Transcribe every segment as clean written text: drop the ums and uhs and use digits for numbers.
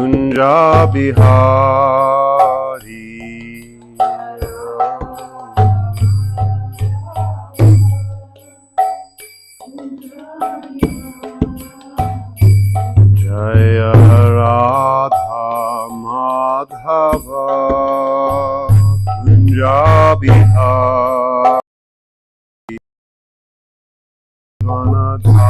Kunja Bihari. Jaya Radha Madhava Kunja Bihari Vanadhari.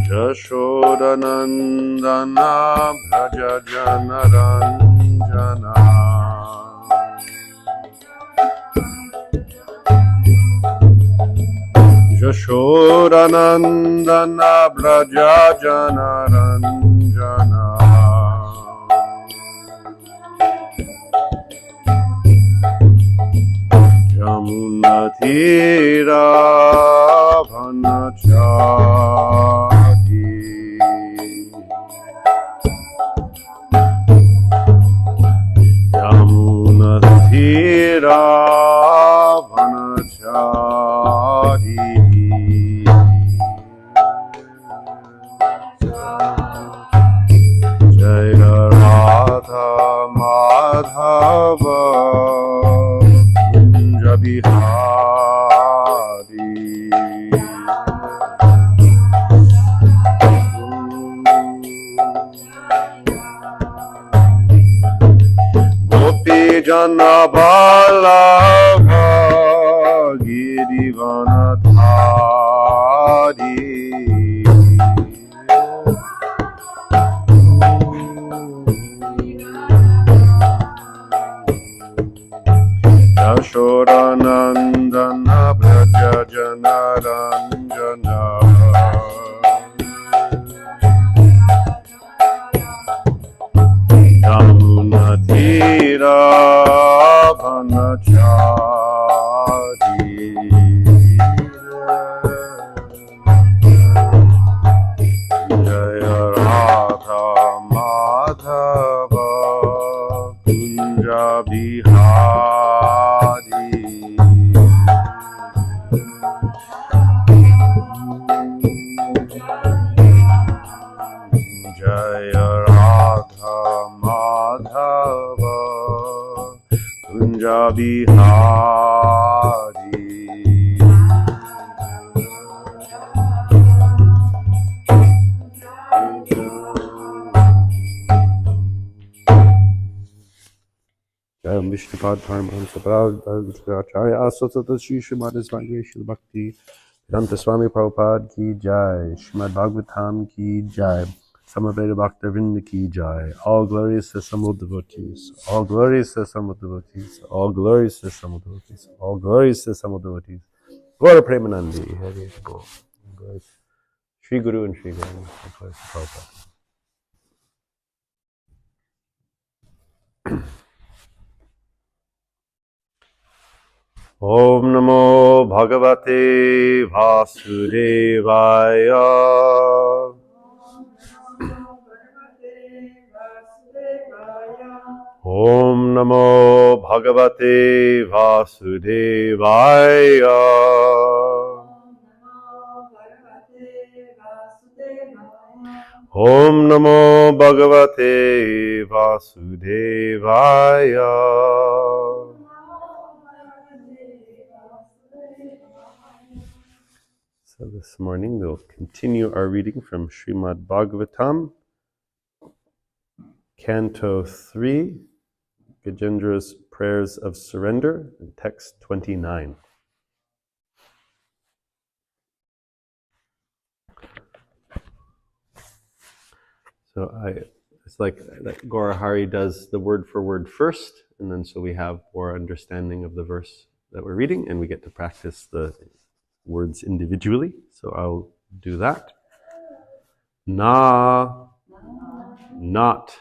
Yashodanandana Bhaja Janaranjana. Yashodanandana Bhaja Janaranjana. Yamunatira Vanachari. Yamunatira Vanachari. Jaya Radha Madhava Kunja Bihari. Gopi Jana Vallabha Girivanadhari. Yashodanandana Braja Janaranjana. Yamunatira Vanachari. Jaya Radha Madhava Kunja Bihari. Jaya Radha Madhava Kunja Bihari. Jayam Vishnupad Paramahamsa Acharya Asatata Shri Srimad Isvagya Shri Bhakti Vedanta Swami Prabhupada Ki Jai. Srimad Bhagavatam Ki Jai. Samaveda Bhaktivinoda Ki Jai. All glories to Samul devotees. All glories to Samul devotees. All glories to Samul devotees. All glories to Samul devotees. Gaura Premanandi. Hari Bol. Shri Guru and Shri Guru. Prabhupada. Om Namo Bhagavate Vasudevaya. Om Namo Bhagavate Vasudevaya. Om Namo Bhagavate Vasudevaya. So this morning we'll continue our reading from Srimad Bhagavatam, Canto 3, Gajendra's Prayers of Surrender, and text 29. So it's like that Gaurahari does the word for word first, and then so we have more understanding of the verse that we're reading, and we get to practice the words individually. So I'll do that. Na, not.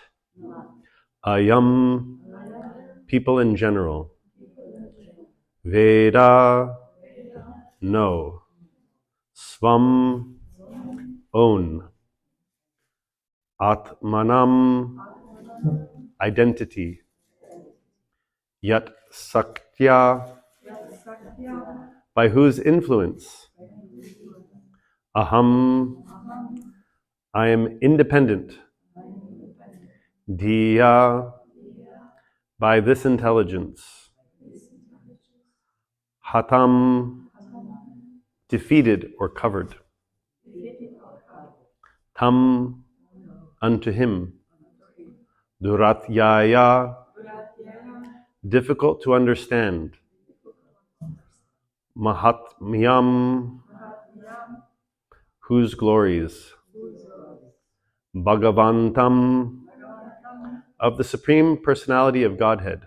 Ayam, people in general. Veda, no. Svam, own. Atmanam, identity. Yat Saktya, by whose influence? Aham, I am independent. Diya, by this intelligence. Hatam, defeated or covered. Tam, unto him. Duratyaya, difficult to understand. Mahatmyam, whose glories. Bhagavantam, of the Supreme Personality of Godhead.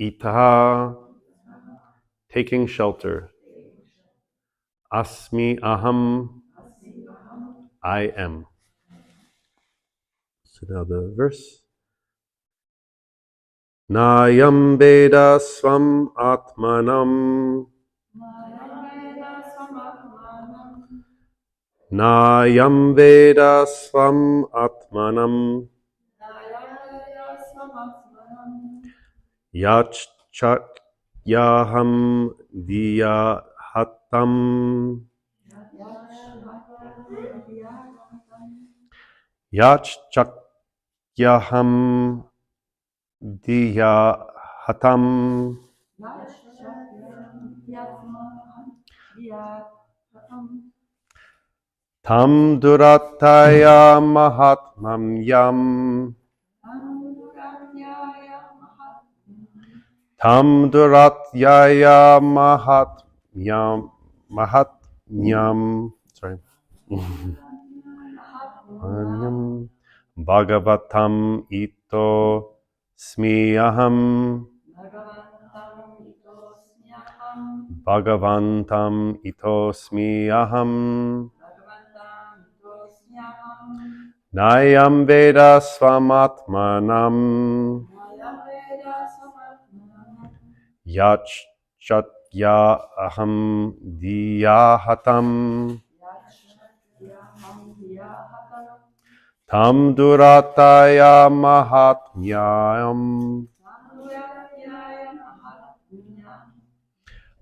Itaha, taking shelter. Asmi aham, I am. So now the verse. Nayam Veda Swam Atmanam. Nayam Veda Swam Atmanam. Yachchat Yaham Diya Hatam. Yachchat Yaham Diya Hatam. Tam Durataya Mahatmam Yam. Tam Duratyaya Mahatmyam. Sorry. Bhagavatam ito smiyaham. Bhagavantam ito smiyaham. Nayam Veda Swamatmanam. Yachchatya aham diyahatam. Tam durataya mahatmyam.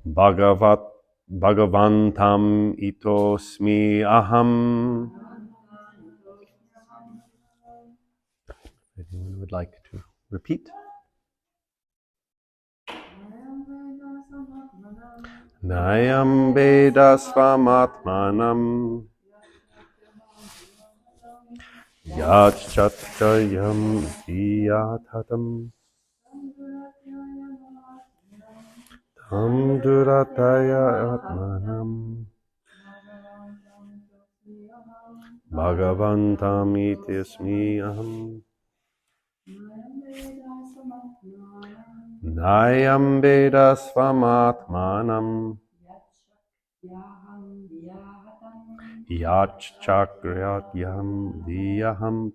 Bhagavantam itosmi aham. If anyone would like to repeat. Nayam Veda Swamatmanam. Yachchatyam Diyathatam. Tam Durataya Atmanam. Bhagavantam itismi aham. Nayam Veda Swamatmanam. Yachchakryatyam diyaham.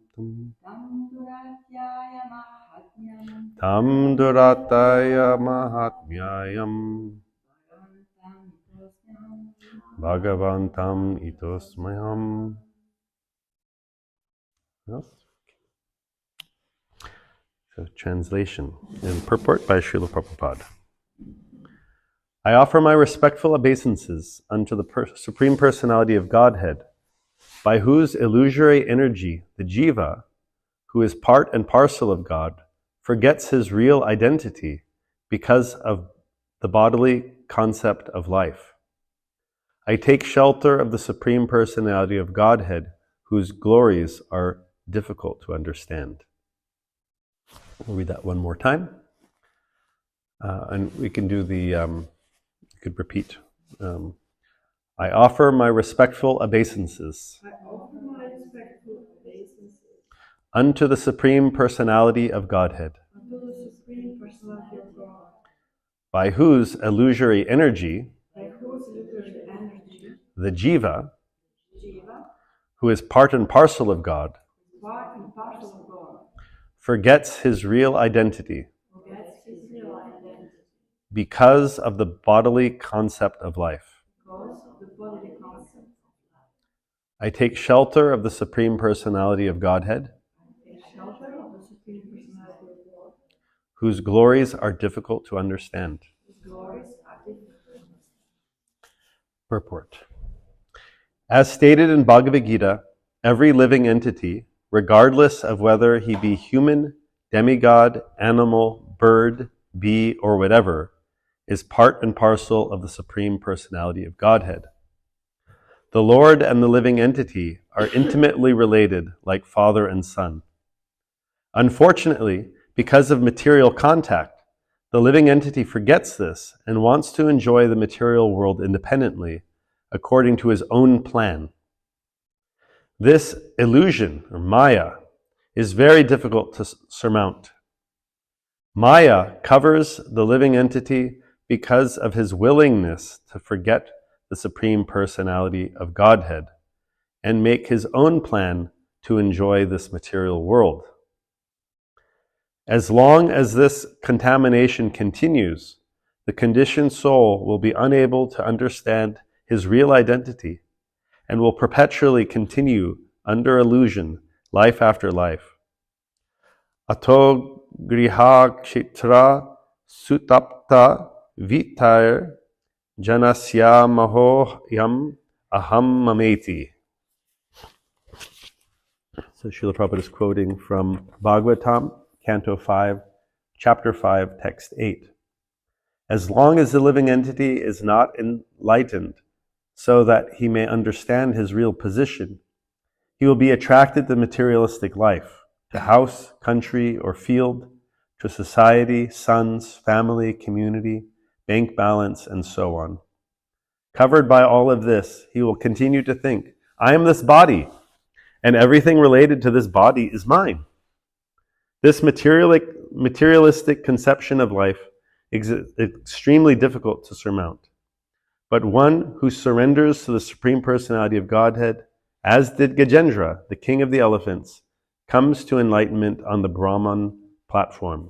Tam durataya mahatmyayam. Bhagavantam itosmayam. So, translation and purport by Srila Prabhupada. I offer my respectful obeisances unto the Supreme Personality of Godhead, by whose illusory energy the jiva, who is part and parcel of God, forgets his real identity because of the bodily concept of life. I take shelter of the Supreme Personality of Godhead, whose glories are difficult to understand. We'll read that one more time. And we can do the, you could repeat. I offer my respectful obeisances unto the Supreme Personality of Godhead, by whose illusory energy the jiva, who is part and parcel of God, forgets his real identity because of the bodily concept of life. I take shelter of the Supreme Personality of Godhead, whose glories are difficult to understand. Purport. As stated in Bhagavad Gita, every living entity, regardless of whether he be human, demigod, animal, bird, bee, or whatever, is part and parcel of the Supreme Personality of Godhead. The Lord and the living entity are intimately related like father and son. Unfortunately, because of material contact, the living entity forgets this and wants to enjoy the material world independently, according to his own plan. This illusion, or Maya, is very difficult to surmount. Maya covers the living entity because of his willingness to forget the Supreme Personality of Godhead and make his own plan to enjoy this material world. As long as this contamination continues, the conditioned soul will be unable to understand his real identity and will perpetually continue under illusion life after life. Ato griha kshitra sutapta vitar janasya mahoyam aham mameti. So Srila Prabhupada is quoting from Bhagavatam, Canto 5, Chapter 5, Text 8. As long as the living entity is not enlightened so that he may understand his real position, he will be attracted to materialistic life, to house, country, or field, to society, sons, family, community, bank balance, and so on. Covered by all of this, he will continue to think, I am this body, and everything related to this body is mine. This materialistic conception of life is extremely difficult to surmount. But one who surrenders to the Supreme Personality of Godhead, as did Gajendra, the king of the elephants, comes to enlightenment on the Brahman platform.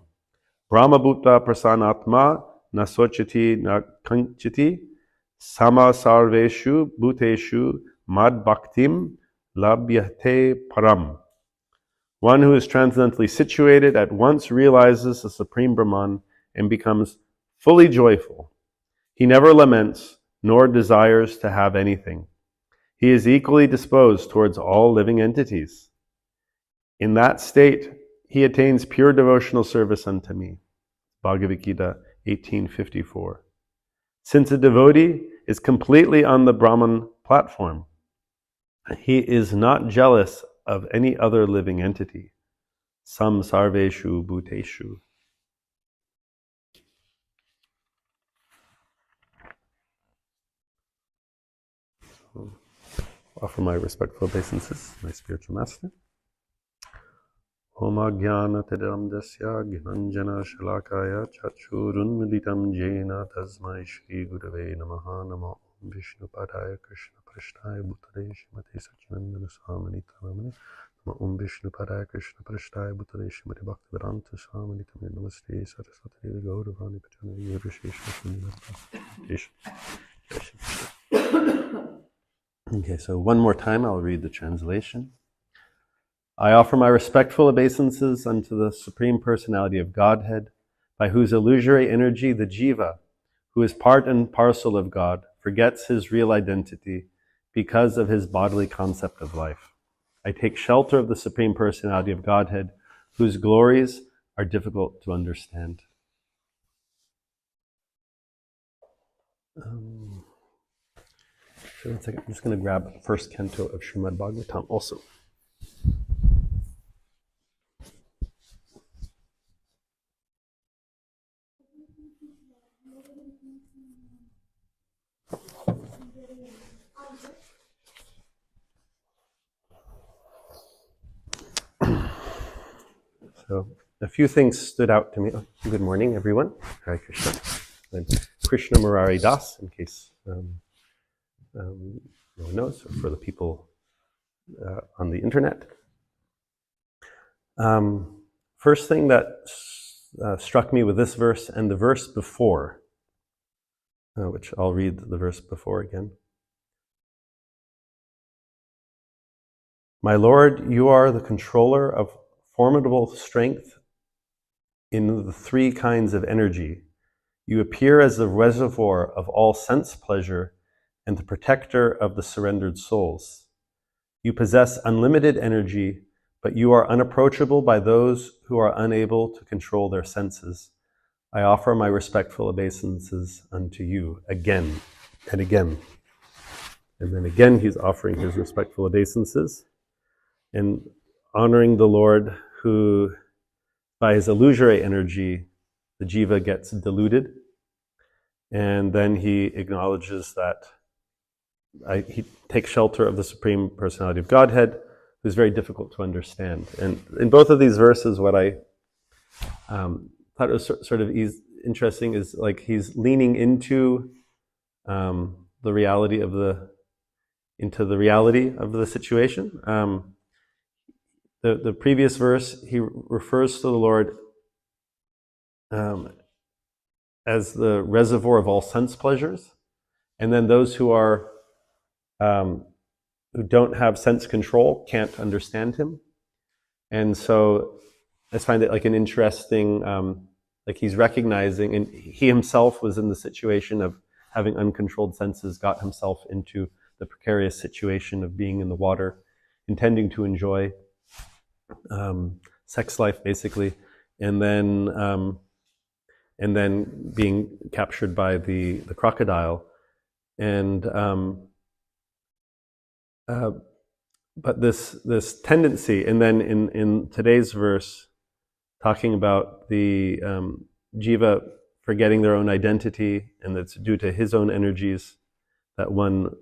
Brahma Bhutta Prasanatma Nasochati Nakanchati Sama Sarveshu Bhuteshu Mad Bhaktim Labhyate Param. One who is transcendently situated at once realizes the Supreme Brahman and becomes fully joyful. He never laments nor desires to have anything. He is equally disposed towards all living entities. In that state, he attains pure devotional service unto me. Bhagavad Gita 18:54. Since a devotee is completely on the Brahman platform, he is not jealous of any other living entity. Sam sarveshu bhuteshu. Offer my respectful obeisances, my spiritual master. Om Ajnana Tadamdasya Gyananjana Shalakaya Chachurun Militam Jena Tasmai Shri Gurave Namaha Namo Vishnu Padaya Krishna Prashnaya Bhutale Shrimate Sachinandana Swamini Tamamani Namo Om Vishnu Padaya Krishna Prashnaya Bhutale Shrimate Bhaktivedanta Swamini Tamamani Namaste Saraswati Devi Gauravani Pachani Yurishesha. Okay, so one more time I'll read the translation. I offer my respectful obeisances unto the Supreme Personality of Godhead, by whose illusory energy the jiva, who is part and parcel of God, forgets his real identity because of his bodily concept of life. I take shelter of the Supreme Personality of Godhead, whose glories are difficult to understand. So one second, I'm just going to grab the first canto of Srimad Bhagavatam also. So a few things stood out to me. Oh, good morning, everyone. Hare Krishna. I'm Krishna Murari Das, in case no one knows, or for the people on the internet. First thing that struck me with this verse and the verse before, which I'll read the verse before again. My Lord, you are the controller of formidable strength in the three kinds of energy. You appear as the reservoir of all sense pleasure and the protector of the surrendered souls. You possess unlimited energy, but you are unapproachable by those who are unable to control their senses. I offer my respectful obeisances unto you again and again. And then again, he's offering his respectful obeisances and honoring the Lord who, by his illusory energy, the jiva gets diluted. And then he acknowledges that he takes shelter of the Supreme Personality of Godhead, who's very difficult to understand. And in both of these verses, what I thought was sort of interesting is like he's leaning into the reality of the situation. The previous verse, he refers to the Lord as the reservoir of all sense pleasures, and then those who don't have sense control can't understand him. And so I find it like an interesting, like he's recognizing, and he himself was in the situation of having uncontrolled senses, got himself into the precarious situation of being in the water, intending to enjoy sex life, basically, and then being captured by the crocodile, and but this tendency, and then in today's verse, talking about the jiva forgetting their own identity, and that's due to his own energies that one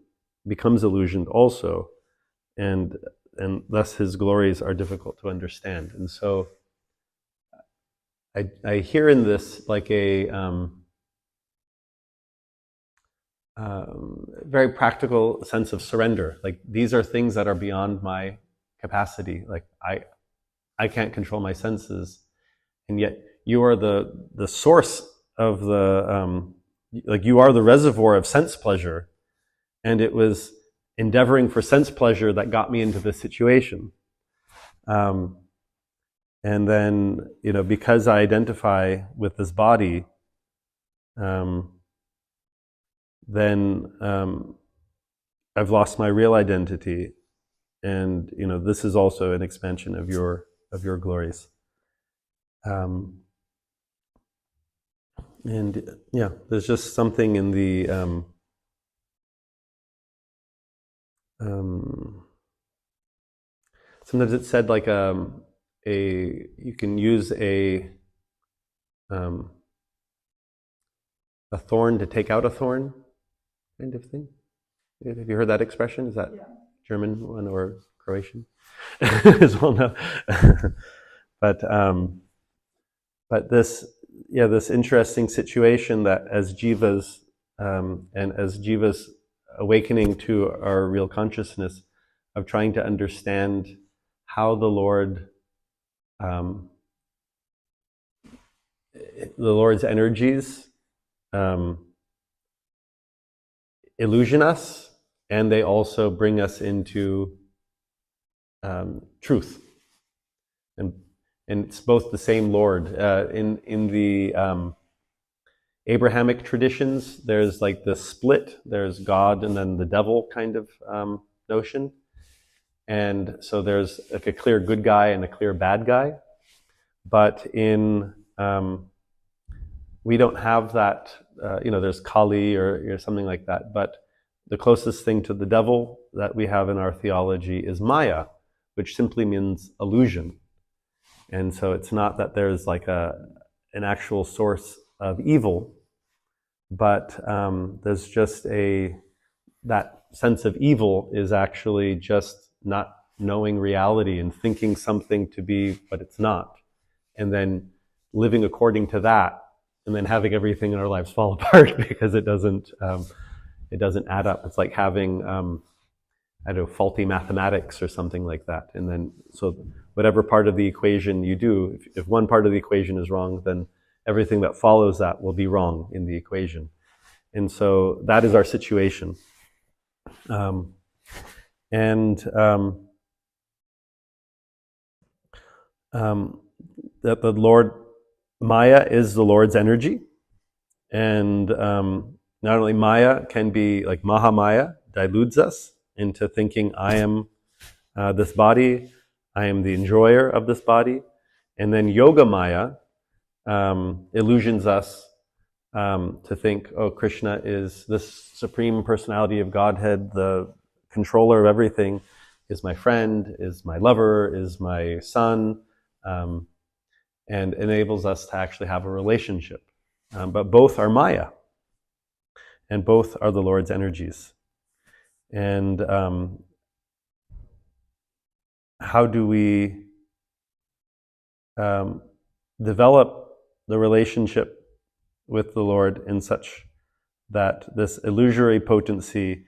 becomes illusioned also, and thus his glories are difficult to understand. And so I hear in this like a very practical sense of surrender. Like these are things that are beyond my capacity. Like I can't control my senses, and yet you are the source of the like you are the reservoir of sense pleasure, and it was endeavoring for sense pleasure that got me into this situation. And then, because I identify with this body, then I've lost my real identity, and this is also an expansion of your glories. And yeah, there's just something in the sometimes it's said like you can use a thorn to take out a thorn, kind of thing. Have you heard that expression? Is that German one or Croatian? As well, no. But this interesting situation that as jivas and as jivas awakening to our real consciousness of trying to understand how the Lord's energies illusion us, and they also bring us into truth. And it's both the same Lord. In the Abrahamic traditions, there's like the split. There's God and then the devil kind of notion. And so there's like a clear good guy and a clear bad guy. But we don't have that, there's Kali or something like that. But the closest thing to the devil that we have in our theology is Maya, which simply means illusion. And so it's not that there's like an actual source of evil, but there's just that sense of evil is actually just not knowing reality and thinking something to be what it's not, and then living according to that, and then having everything in our lives fall apart because it doesn't add up. It's like having faulty mathematics or something like that. And then so whatever part of the equation you do, if one part of the equation is wrong, then everything that follows that will be wrong in the equation. And so that is our situation. that the Lord, Maya is the Lord's energy. And not only Maya can be like Mahamaya, deludes us into thinking I am this body, I am the enjoyer of this body. And then Yoga Maya illusions us to think, oh, Krishna is this supreme personality of Godhead, the controller of everything, is my friend, is my lover, is my son, and enables us to actually have a relationship. But both are Maya, and both are the Lord's energies. And how do we develop the relationship with the Lord in such that this illusory potency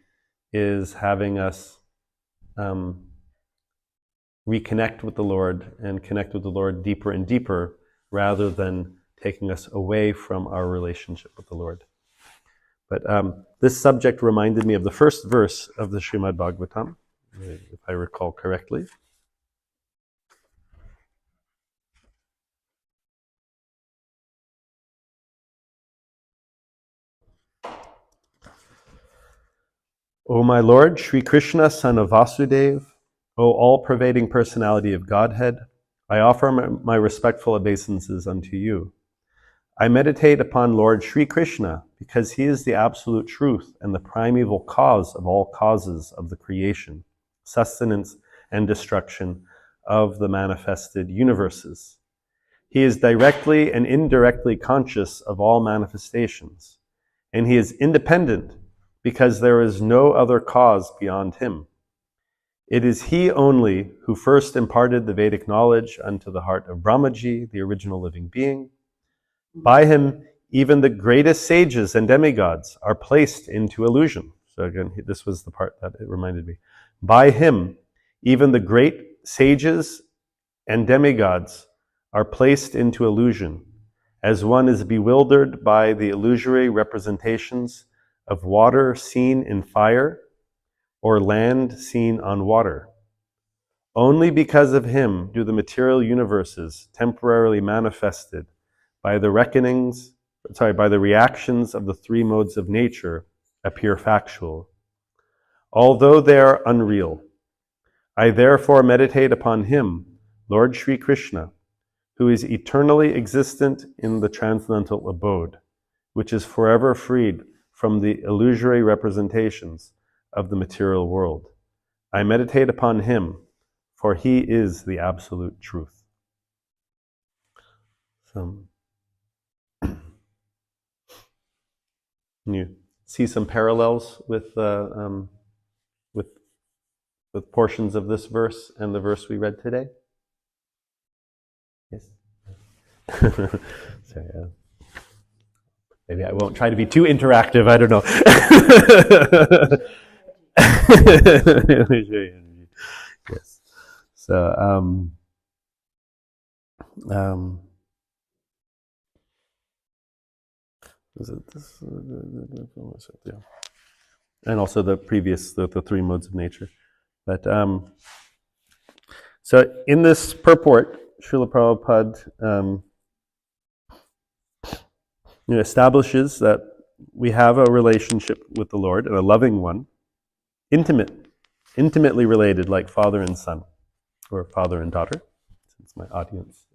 is having us reconnect with the Lord and connect with the Lord deeper and deeper, rather than taking us away from our relationship with the Lord. But this subject reminded me of the first verse of the Srimad Bhagavatam, if I recall correctly. O my Lord, Sri Krishna, son of Vasudeva, O all-pervading personality of Godhead, I offer my respectful obeisances unto you. I meditate upon Lord Sri Krishna because he is the absolute truth and the primeval cause of all causes of the creation, sustenance, and destruction of the manifested universes. He is directly and indirectly conscious of all manifestations, and he is independent because there is no other cause beyond him. It is he only who first imparted the Vedic knowledge unto the heart of Brahmaji, the original living being. By him, even the greatest sages and demigods are placed into illusion. So again, this was the part that it reminded me. By him, even the great sages and demigods are placed into illusion, as one is bewildered by the illusory representations of water seen in fire or land seen on water. Only because of him do the material universes temporarily manifested by the reactions of the three modes of nature appear factual, although they are unreal. I therefore meditate upon him, Lord Sri Krishna, who is eternally existent in the transcendental abode, which is forever freed from the illusory representations of the material world. I meditate upon him, for he is the absolute truth. So, you see some parallels with portions of this verse and the verse we read today? Yes. So, maybe I won't try to be too interactive. I don't know. Yes. So, is it this? Yeah. And also the previous, the three modes of nature. But so in this purport, Srila Prabhupada establishes that we have a relationship with the Lord, and a loving one, intimately related, like father and son, or father and daughter, since my audience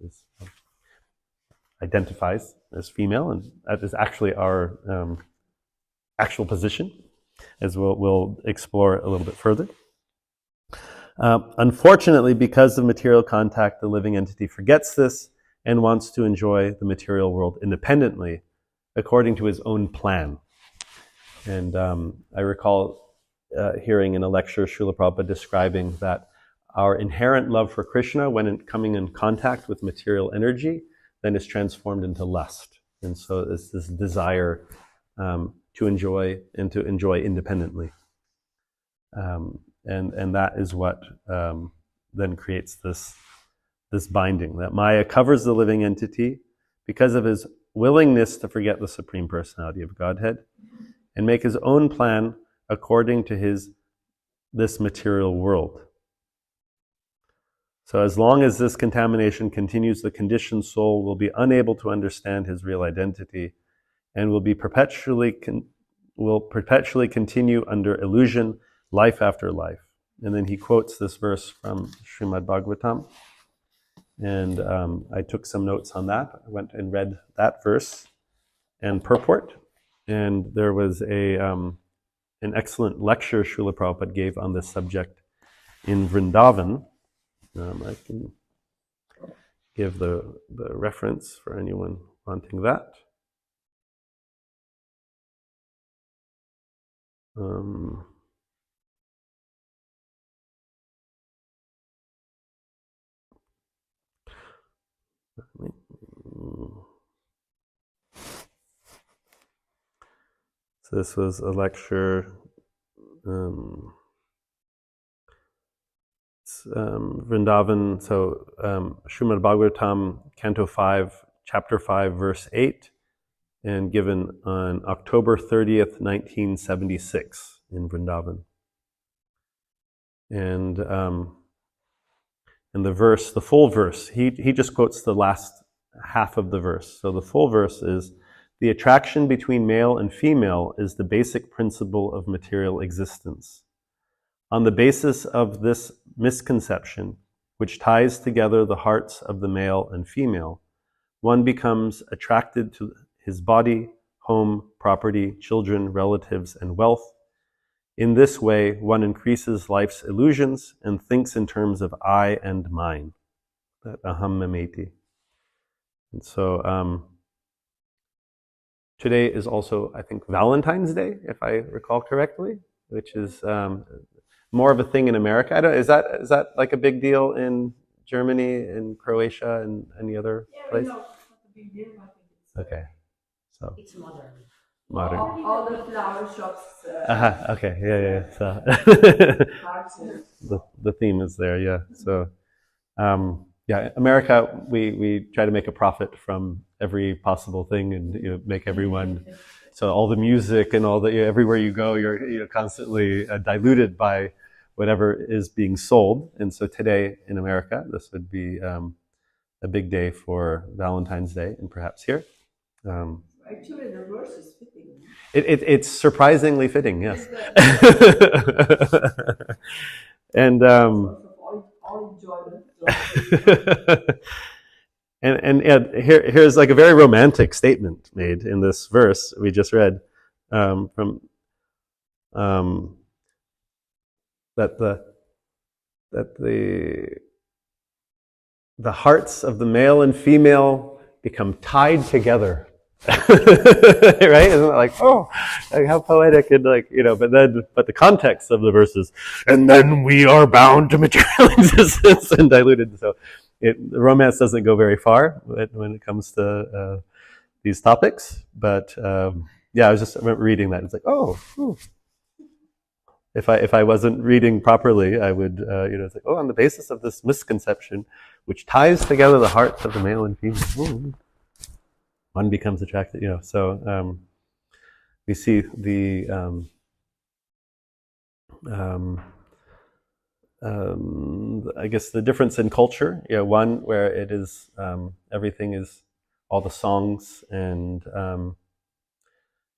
identifies as female, and that is actually our actual position, as we'll explore a little bit further. Unfortunately, because of material contact, the living entity forgets this and wants to enjoy the material world independently, according to his own plan. And I recall hearing in a lecture Srila Prabhupada describing that our inherent love for Krishna, when coming in contact with material energy, then is transformed into lust. And so it's this desire to enjoy and to enjoy independently. And that is what then creates this binding, that Maya covers the living entity because of his willingness to forget the Supreme Personality of Godhead and make his own plan according to this material world. So as long as this contamination continues, the conditioned soul will be unable to understand his real identity and will perpetually continue under illusion, life after life. And then he quotes this verse from Srimad Bhagavatam. And I took some notes on that. I went and read that verse and purport. And there was an excellent lecture Srila Prabhupada gave on this subject in Vrindavan. I can give the reference for anyone wanting that. So this was a lecture. Vrindavan, so Srimad Bhagavatam, Canto 5, Chapter 5, Verse 8, and given on October 30th, 1976 in Vrindavan. And the verse, the full verse, he just quotes the last half of the verse. So the full verse is, the attraction between male and female is the basic principle of material existence. On the basis of this misconception, which ties together the hearts of the male and female, one becomes attracted to his body, home, property, children, relatives, and wealth. In this way, one increases life's illusions and thinks in terms of I and mine, that aham mameti. And so today is also, I think, Valentine's Day, if I recall correctly, which is more of a thing in America. Is that like a big deal in Germany, in Croatia, and any other place? No, it's not a big deal. I think it's okay, so it's modern. all the flower shops. Okay, yeah. So the theme is there, yeah. So America, we try to make a profit from every possible thing, and make everyone. So all the music and all the everywhere you go, you're constantly diluted by whatever is being sold. And so today in America, this would be a big day for Valentine's Day, and perhaps here. Actually, the verse is fitting. It's surprisingly fitting, yes. And all enjoyment. and here's like a very romantic statement made in this verse we just read, from that the hearts of the male and female become tied together. Right? Isn't it like, like how poetic, and but the context of the verses, and then we are bound to material existence and diluted. So the romance doesn't go very far when it comes to these topics. But I was just reading that. It's like, if I wasn't reading properly, I would, it's like, on the basis of this misconception, which ties together the hearts of the male and female, one becomes attracted, So we see the I guess the difference in culture. One where it is everything is all the songs and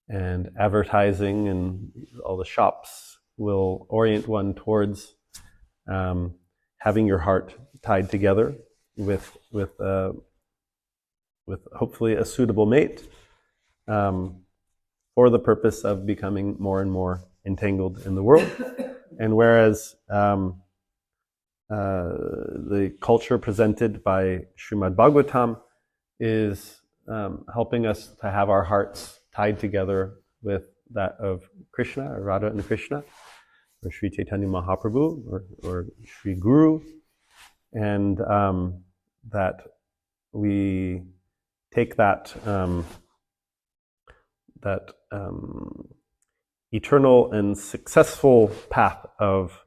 advertising and all the shops will orient one towards having your heart tied together with hopefully a suitable mate, for the purpose of becoming more and more entangled in the world. And whereas the culture presented by Srimad Bhagavatam is helping us to have our hearts tied together with that of Krishna, or Radha and Krishna, or Sri Chaitanya Mahaprabhu, or Sri Guru, and that we take that eternal and successful path of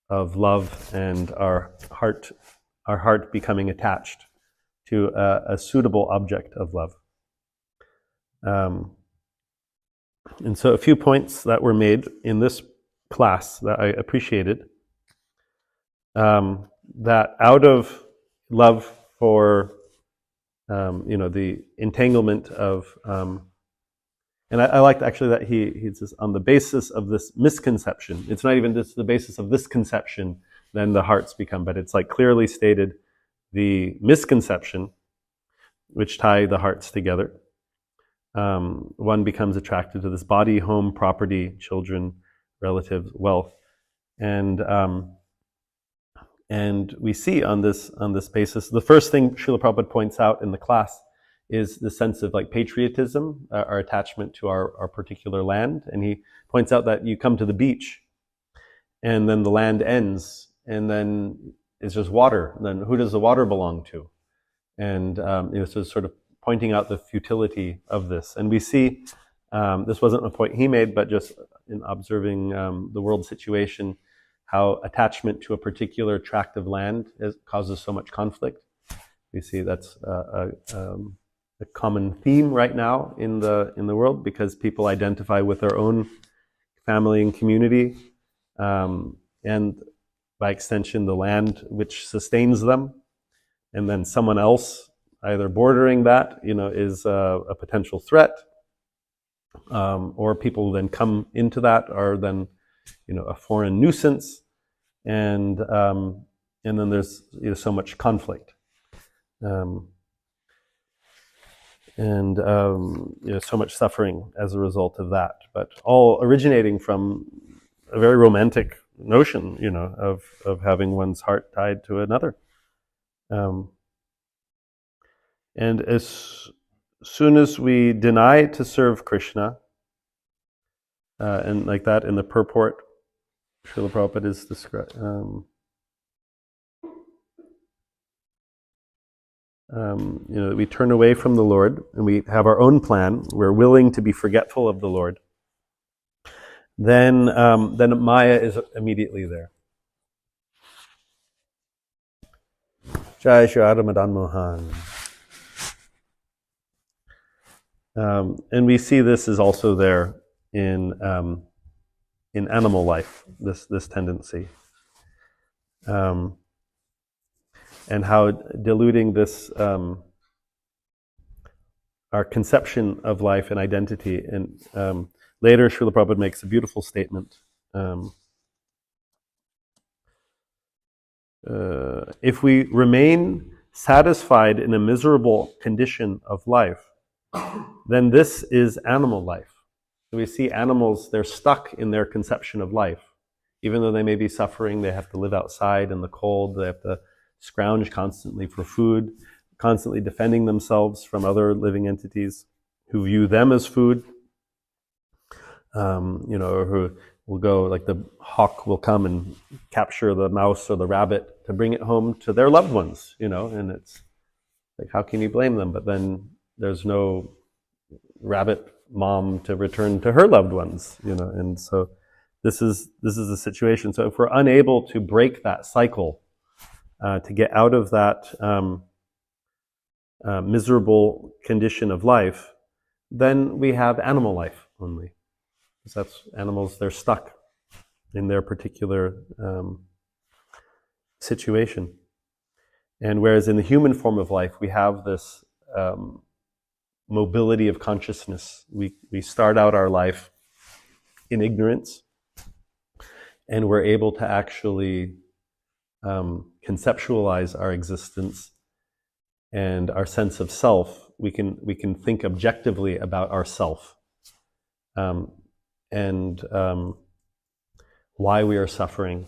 love, and our heart becoming attached to a suitable object of love. And so a few points that were made in this class that I appreciated. that out of love for the entanglement of and I liked actually that he says on the basis of this misconception. It's not even just the basis of this conception, then the hearts become, but it's like clearly stated the misconception which tie the hearts together. One becomes attracted to this body, home, property, children, relatives, wealth, and we see on this basis, the first thing Srila Prabhupada points out in the class is the sense of like patriotism, our attachment to our particular land. And he points out that you come to the beach and then the land ends and then it's just water. And then who does the water belong to? And so sort of pointing out the futility of this. And we see, this wasn't a point he made, but just in observing the world situation, how attachment to a particular tract of land causes so much conflict. We see that's a common theme right now in the world, because people identify with their own family and community, and by extension the land which sustains them, and then someone else either bordering that is a potential threat, or people then come into that are then a foreign nuisance, and then there's so much conflict. And so much suffering as a result of that, but all originating from a very romantic notion, of having one's heart tied to another. And as soon as we deny to serve Krishna, and like that in the purport, Srila Prabhupada is described. We turn away from the Lord and we have our own plan. We're willing to be forgetful of the Lord. Then Maya is immediately there. Jai Shri Radha Madan Mohan. And we see this is also there in animal life. This tendency. And how diluting this, our conception of life and identity. And later, Srila Prabhupada makes a beautiful statement. If we remain satisfied in a miserable condition of life, then this is animal life. So we see animals, they're stuck in their conception of life. Even though they may be suffering, they have to live outside in the cold, they have to scrounge constantly for food, constantly defending themselves from other living entities who view them as food, or who will go, like the hawk will come and capture the mouse or the rabbit to bring it home to their loved ones, and it's like, how can you blame them? But then there's no rabbit mom to return to her loved ones, and so this is the situation. So if we're unable to break that cycle, to get out of that miserable condition of life, then we have animal life only. Because that's animals, they're stuck in their particular situation. And whereas in the human form of life, we have this mobility of consciousness. We start out our life in ignorance, and we're able to actually conceptualize our existence and our sense of self. We can think objectively about ourself, and why we are suffering.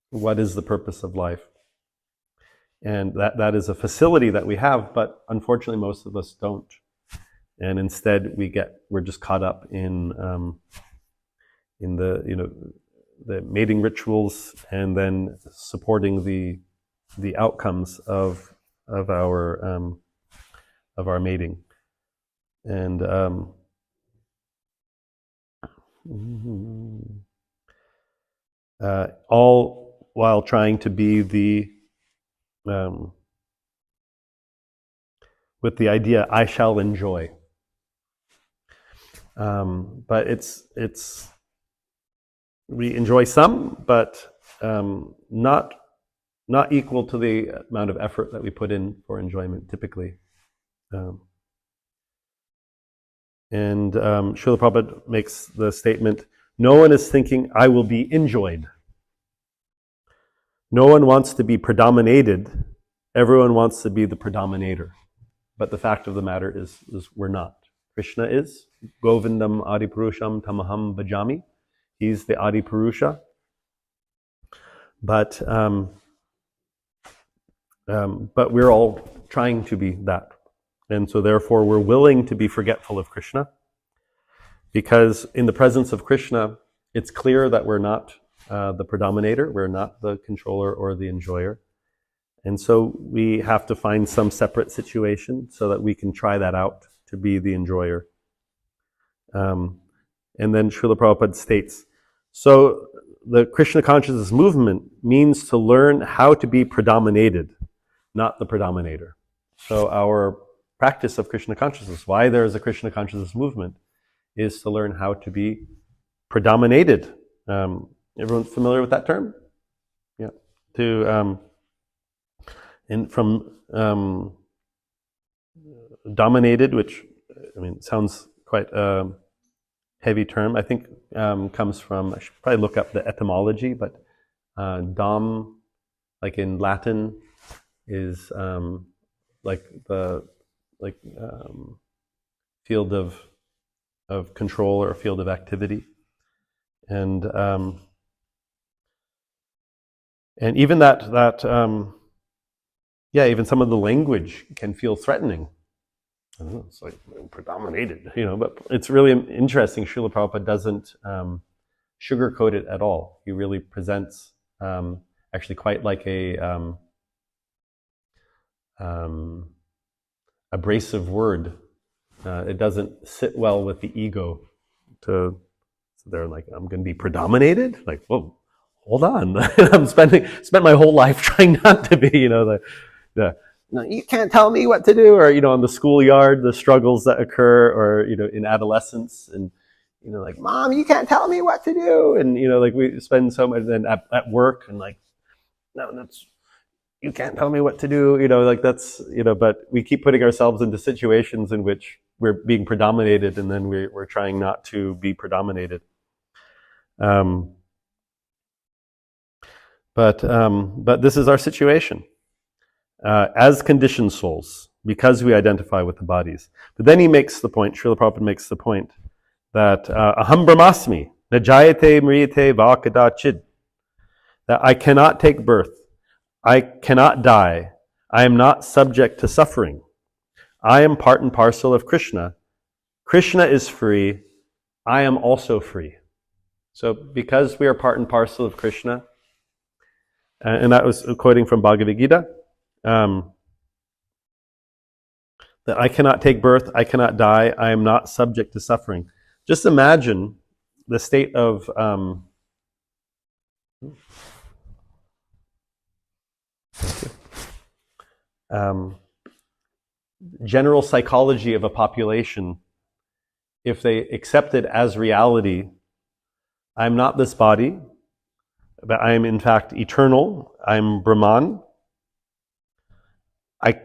What is the purpose of life? And that is a facility that we have, but unfortunately most of us don't. And instead we're just caught up in the mating rituals, and then supporting the outcomes of our mating, and all while trying to be with the idea, I shall enjoy. But we enjoy some, but not not equal to the amount of effort that we put in for enjoyment typically. And Srila Prabhupada makes the statement, no one is thinking, I will be enjoyed. No one wants to be predominated. Everyone wants to be the predominator. But the fact of the matter is we're not. Krishna is Govindam Adipurusham Tamaham Bhajami. He's the Adipurusha. But we're all trying to be that. And so therefore we're willing to be forgetful of Krishna, because in the presence of Krishna, it's clear that we're not the predominator, we're not the controller or the enjoyer. And so we have to find some separate situation so that we can try that out to be the enjoyer. And then Srila Prabhupada states, so the Krishna consciousness movement means to learn how to be predominated, not the predominator. So our practice of Krishna consciousness, why there is a Krishna consciousness movement, is to learn how to be predominated. Everyone familiar with that term? Yeah. And from dominated, which sounds quite a heavy term. I think comes from, I should probably look up the etymology, but dom, like in Latin, is field of control or field of activity, and even even some of the language can feel threatening. I don't know, it's like predominated, but it's really interesting. Srila Prabhupada doesn't sugarcoat it at all. He really presents actually quite like a abrasive word. It doesn't sit well with the ego. So they're like, I'm going to be predominated? Like, whoa, hold on. I've spent my whole life trying not to be, no, you can't tell me what to do, or on the schoolyard, the struggles that occur, or in adolescence, and like, Mom, you can't tell me what to do, and like we spend so much then at work, and like, no, that's, you can't tell me what to do, like that's, but we keep putting ourselves into situations in which we're being predominated, and then we're trying not to be predominated. But this is our situation. As conditioned souls, because we identify with the bodies. But then he makes the point, Srila Prabhupada makes the point, that aham brahmasmi, najayate mriyate vakadachid, that I cannot take birth, I cannot die, I am not subject to suffering. I am part and parcel of Krishna. Krishna is free, I am also free. So because we are part and parcel of Krishna, and that was quoting from Bhagavad Gita, that I cannot take birth, I cannot die, I am not subject to suffering. Just imagine the state of general psychology of a population if they accepted as reality, I'm not this body, but I am in fact eternal, I'm Brahman, I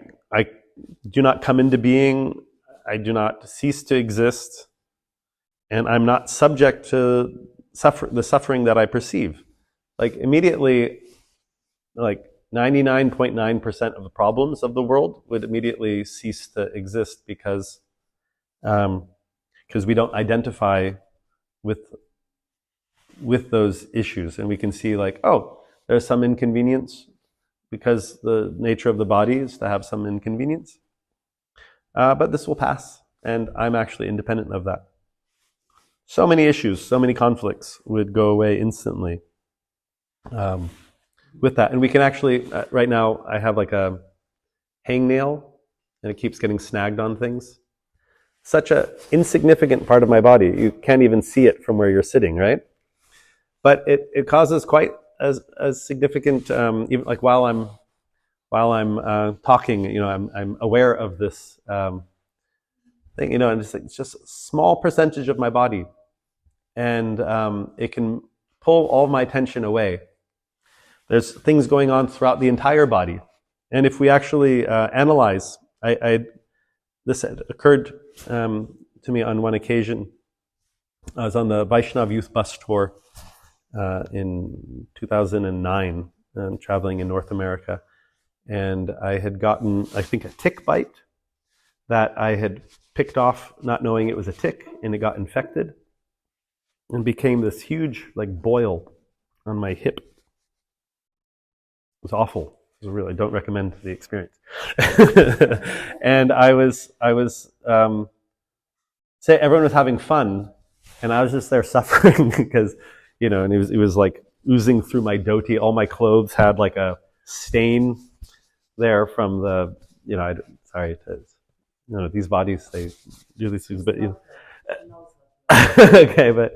do not come into being, I do not cease to exist, and I'm not subject to the suffering that I perceive. Like immediately, like 99.9% of the problems of the world would immediately cease to exist because we don't identify with those issues, and we can see like, oh, there's some inconvenience because the nature of the body is to have some inconvenience. But this will pass, and I'm actually independent of that. So many issues, so many conflicts would go away instantly with that. And we can actually, right now, I have like a hangnail, and it keeps getting snagged on things. Such an insignificant part of my body. You can't even see it from where you're sitting, right? But it causes quite as significant, even like while I'm talking, I'm aware of this thing, and it's just a small percentage of my body, and it can pull all my attention away. There's things going on throughout the entire body. And if we actually analyze, this had occurred to me on one occasion. I was on the Vaishnav Youth Bus Tour in 2009, traveling in North America. And I had gotten, I think, a tick bite that I had picked off not knowing it was a tick, and it got infected and became this huge boil on my hip. It was awful. I really don't recommend the experience. And I was say everyone was having fun, and I was just there suffering because, and it was like oozing through my dhoti. All my clothes had like a stain there from the, these bodies, they do these things, but okay, but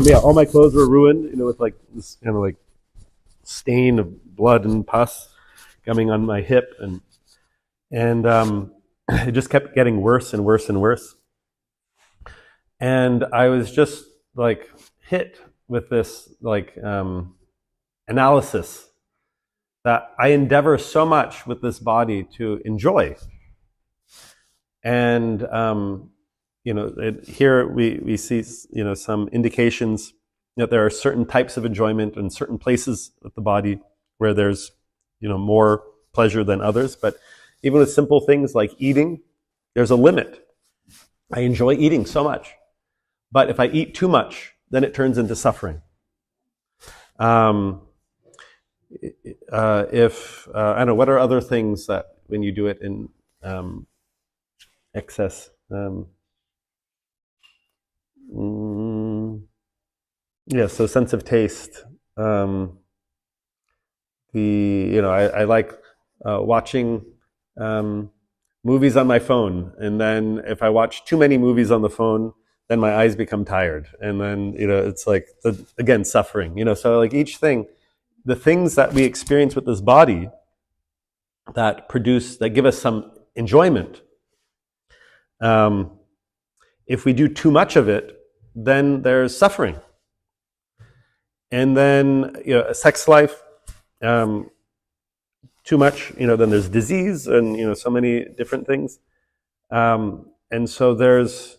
yeah, all my clothes were ruined, with like this kind of like stain of blood and pus coming on my hip, and it just kept getting worse and worse and worse. And I was just like hit with this analysis that I endeavor so much with this body to enjoy. And here we see some indications that there are certain types of enjoyment in certain places of the body where there's more pleasure than others. But even with simple things like eating, there's a limit. I enjoy eating so much, but if I eat too much, then it turns into suffering. If I don't know, what are other things that when you do it in excess? So sense of taste. I like watching movies on my phone, and then if I watch too many movies on the phone, then my eyes become tired, and then it's like again suffering. So like each thing, the things that we experience with this body that give us some enjoyment. If we do too much of it, then there's suffering. And then sex life, too much, then there's disease and so many different things. And so there's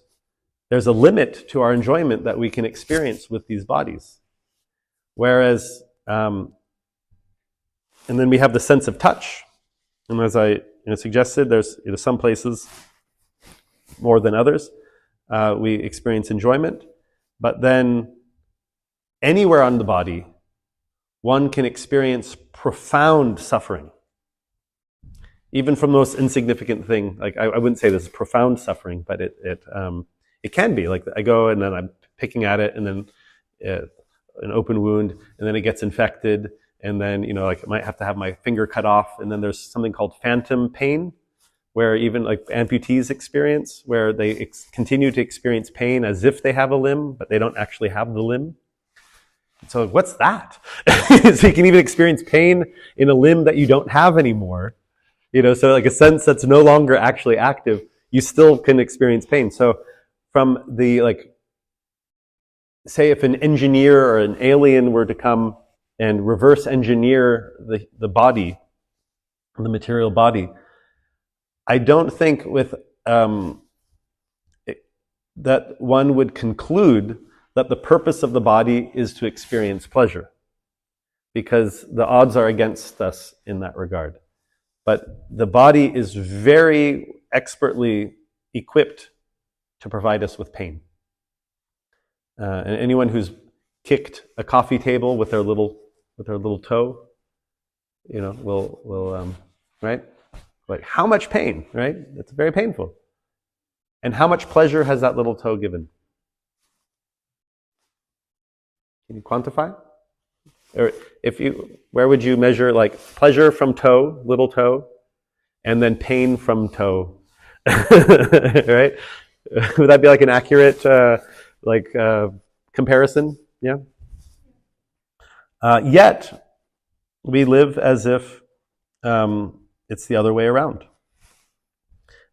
a limit to our enjoyment that we can experience with these bodies. Whereas, and then we have the sense of touch. And as I suggested, there's some places more than others. We experience enjoyment, but then anywhere on the body, one can experience profound suffering. Even from the most insignificant thing, like I wouldn't say this is profound suffering, but it can be. Like I go and then I'm picking at it, and then an open wound, and then it gets infected, and then I might have to have my finger cut off, and then there's something called phantom pain, where even like amputees experience, where they continue to experience pain as if they have a limb, but they don't actually have the limb. So what's that? So you can even experience pain in a limb that you don't have anymore. So like a sense that's no longer actually active, you still can experience pain. So from the say if an engineer or an alien were to come and reverse engineer the body, the material body, I don't think that one would conclude that the purpose of the body is to experience pleasure, because the odds are against us in that regard. But the body is very expertly equipped to provide us with pain. And anyone who's kicked a coffee table with their little toe, will right? Like how much pain, right? It's very painful. And how much pleasure has that little toe given? Can you quantify? Or where would you measure like pleasure from toe, little toe, and then pain from toe? Right? Would that be like an accurate comparison? Yeah. Yet we live as if it's the other way around.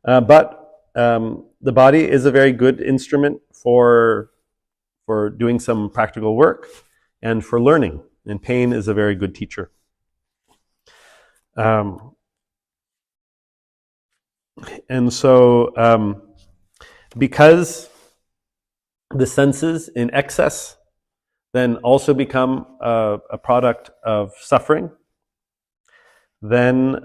But the body is a very good instrument for doing some practical work. and for learning. And pain is a very good teacher. And so, because the senses in excess then also become a product of suffering, then,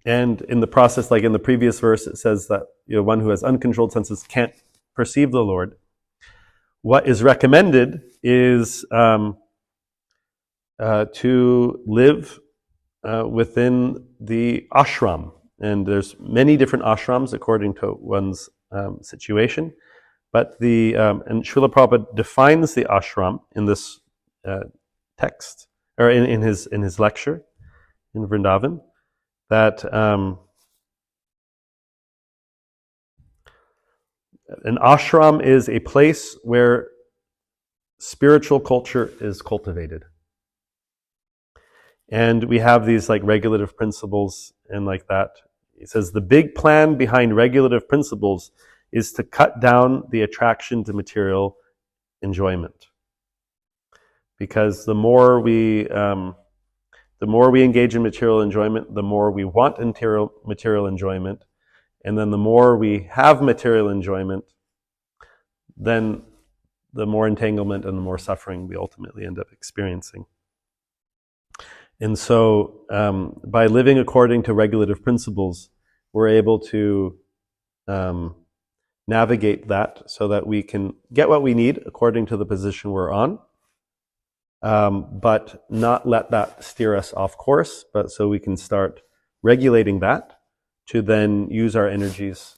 and in the process, like in the previous verse, it says that one who has uncontrolled senses can't perceive the Lord. What is recommended is to live within the ashram. And there's many different ashrams according to one's situation. But and Srila Prabhupada defines the ashram in this text, or in his lecture in Vrindavan, that an ashram is a place where spiritual culture is cultivated. And we have these like regulative principles and like that. He says the big plan behind regulative principles is to cut down the attraction to material enjoyment. Because the more we engage in material enjoyment, the more we want material enjoyment, and then the more we have material enjoyment, then the more entanglement and the more suffering we ultimately end up experiencing. And so, by living according to regulative principles, we're able to navigate that so that we can get what we need according to the position we're on, but not let that steer us off course, but so we can start regulating that to then use our energies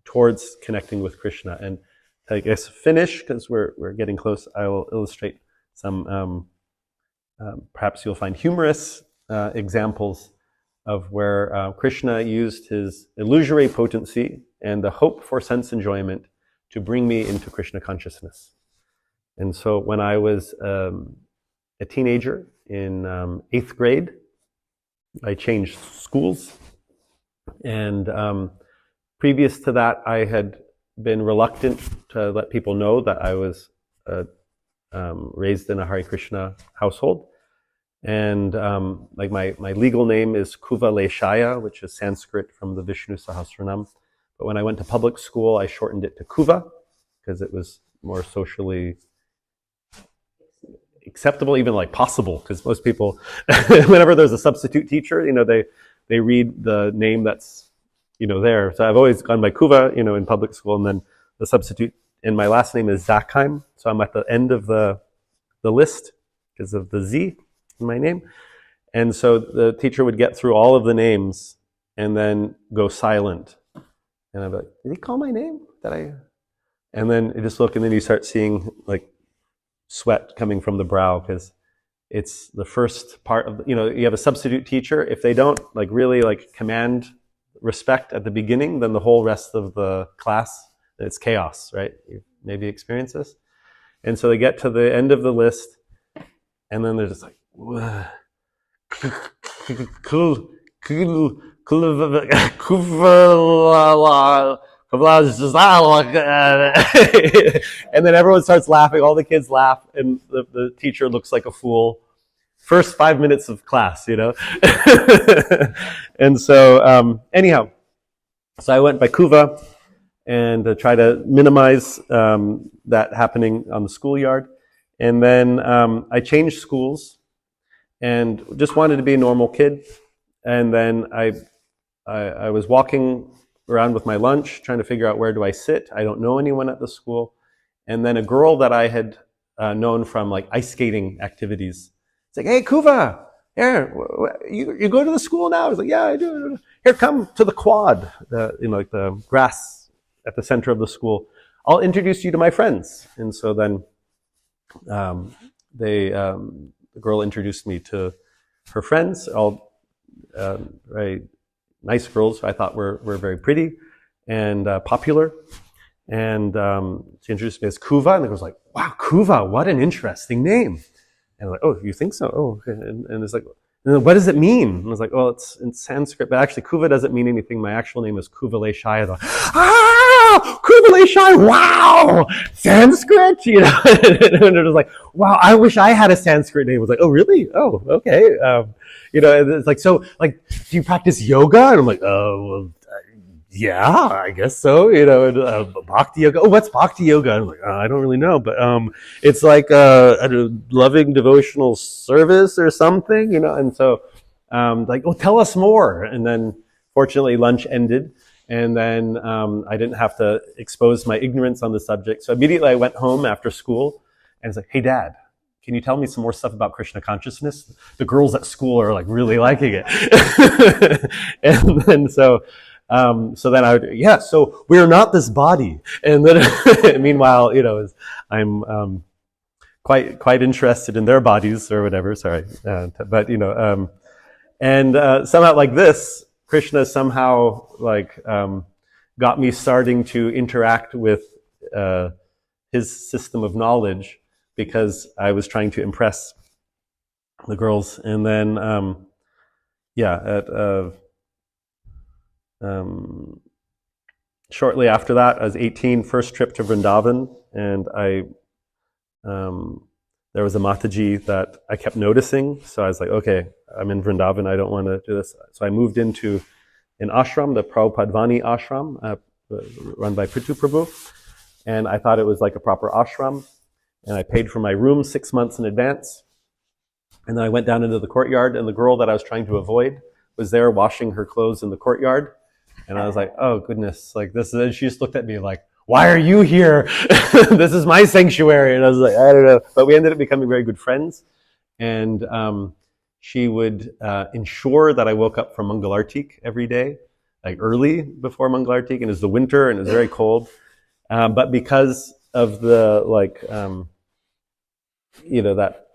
towards connecting with Krishna. And I guess finish, because we're getting close, I will illustrate some, perhaps you'll find humorous examples of where Krishna used his illusory potency and the hope for sense enjoyment to bring me into Krishna consciousness. And so when I was a teenager in 8th grade, I changed schools. And previous to that, I had been reluctant to let people know that I was raised in a Hare Krishna household. And like my legal name is Kuvaleshaya, which is Sanskrit from the Vishnu Sahasranam. But when I went to public school, I shortened it to Kuva because it was more socially acceptable, even like possible. Because most people, whenever there's a substitute teacher, they read the name that's there. So I've always gone by Kuva, in public school, and then the substitute. And my last name is Zakheim, so I'm at the end of the list because of the Z in my name. And so the teacher would get through all of the names and then go silent. And I'd be like, did he call my name? And then you just look, and then you start seeing like sweat coming from the brow because it's the first part of, you have a substitute teacher. If they don't like really like command respect at the beginning, then the whole rest of the class, it's chaos, right? You've maybe experienced this. And so they get to the end of the list, and then they're just like, and then everyone starts laughing, all the kids laugh, and the teacher looks like a fool. First 5 minutes of class, And so, anyhow, so I went by Kuva and try to minimize that happening on the schoolyard. And then I changed schools and just wanted to be a normal kid. And then I was walking around with my lunch, trying to figure out where do I sit. I don't know anyone at the school. And then a girl that I had known from like ice skating activities, it's like, hey, Kuva, here, you go to the school now? I was like, yeah, I do. Here, come to the quad, like the grass at the center of the school. I'll introduce you to my friends. And so then the girl introduced me to her friends, all very nice girls who I thought were very pretty and popular. And she introduced me as Kuva, and the girl was like, wow, Kuva, what an interesting name. And I'm like, oh, you think so? Oh, okay. And it's like, and then what does it mean? And I was like, well, it's in Sanskrit, but actually Kuva doesn't mean anything. My actual name is Kuvaleshaya. wow, Kubalai, wow, Sanskrit, you know, and it was like, wow, I wish I had a Sanskrit name. It was like, oh, really? Oh, okay. You know, it's like, so, like, do you practice yoga? And I'm like, oh, well, yeah, I guess so. You know, and, bhakti yoga. Oh, what's bhakti yoga? I'm like, I don't really know, but it's like a loving devotional service or something, you know. And so, like, oh, tell us more. And then, fortunately, lunch ended, and then I didn't have to expose my ignorance on the subject. So immediately, I went home after school, and it's like, hey, Dad, can you tell me some more stuff about Krishna consciousness? The girls at school are like really liking it. And then so then I would, yeah, so we're not this body. And then meanwhile, you know, I'm quite interested in their bodies or whatever, sorry. But, you know, and somehow like this, Krishna somehow like got me starting to interact with his system of knowledge, because I was trying to impress the girls. And then, shortly after that, I was 18, first trip to Vrindavan, and there was a Mataji that I kept noticing. So I was like, okay, I'm in Vrindavan, I don't want to do this. So I moved into an ashram, the Prabhupadvani ashram, run by Prithu Prabhu. And I thought it was like a proper ashram. And I paid for my room 6 months in advance. And then I went down into the courtyard, and the girl that I was trying to avoid was there washing her clothes in the courtyard. And I was like, oh goodness, like this is, and she just looked at me like, why are you here? This is my sanctuary. And I was like, I don't know. But we ended up becoming very good friends. And she would ensure that I woke up for Mangalartik every day, like early before Mangalartik. And it was the winter and it was very cold. But because of the like, you know, that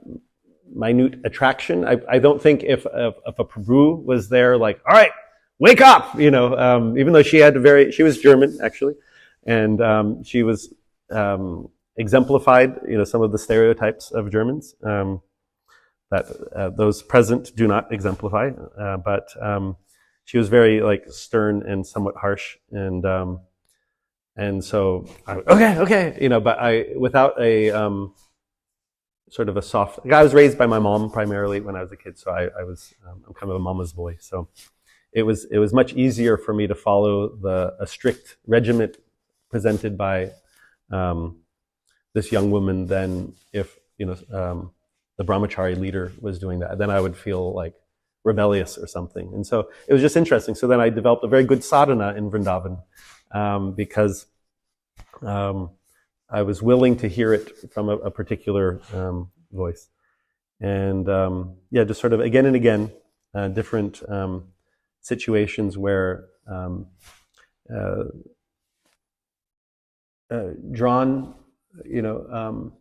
minute attraction, I don't think if a Prabhu was there, like, all right, wake up, you know, even though she was German actually, and she was exemplified, you know, some of the stereotypes of Germans that those present do not exemplify, but she was very like stern and somewhat harsh, and so okay, you know, but without a sort of a soft. I was raised by my mom primarily when I was a kid, so I'm kind of a mama's boy. So it was much easier for me to follow a strict regiment presented by this young woman than if, you know, the brahmachari leader was doing that. Then I would feel like rebellious or something. And so it was just interesting. So then I developed a very good sadhana in Vrindavan because I was willing to hear it from a particular voice. And just sort of again and again, different situations where drawn, you know,